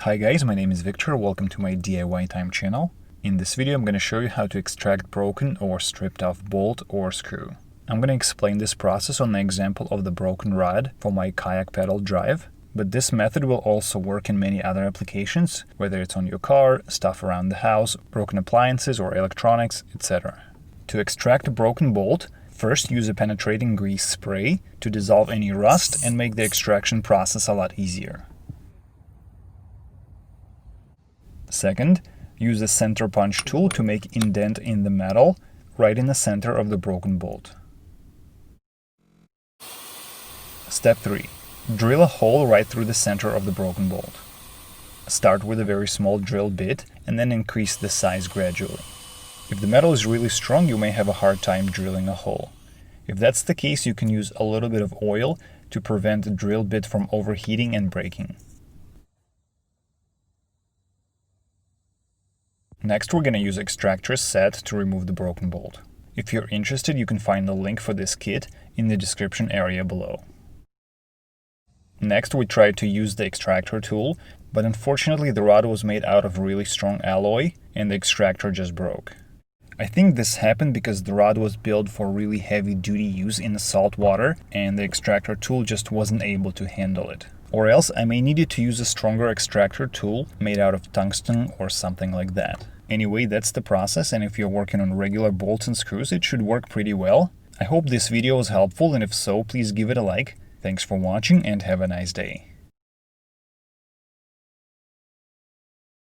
Hi guys, my name is Victor. Welcome to my DIY time channel. In this video, I'm going to show you how to extract broken or stripped off bolt or screw. I'm going to explain this process on the example of the broken rod for my kayak pedal drive, but this method will also work in many other applications, whether it's on your car, stuff around the house, broken appliances or electronics, etc. To extract a broken bolt, first use a penetrating grease spray to dissolve any rust and make the extraction process a lot easier. Second, use a center punch tool to make indent in the metal right in the center of the broken bolt. Step 3. Drill a hole right through the center of the broken bolt. Start with a very small drill bit and then increase the size gradually. If the metal is really strong, you may have a hard time drilling a hole. If that's the case, you can use a little bit of oil to prevent the drill bit from overheating and breaking. Next, we're going to use extractor set to remove the broken bolt. If you're interested, you can find the link for this kit in the description area below. Next, we tried to use the extractor tool, but unfortunately the rod was made out of really strong alloy and the extractor just broke. I think this happened because the rod was built for really heavy-duty use in the salt water and the extractor tool just wasn't able to handle it. Or else I may need to use a stronger extractor tool made out of tungsten or something like that. Anyway, that's the process, and if you're working on regular bolts and screws, it should work pretty well. I hope this video was helpful, and if so, please give it a like. Thanks for watching and have a nice day.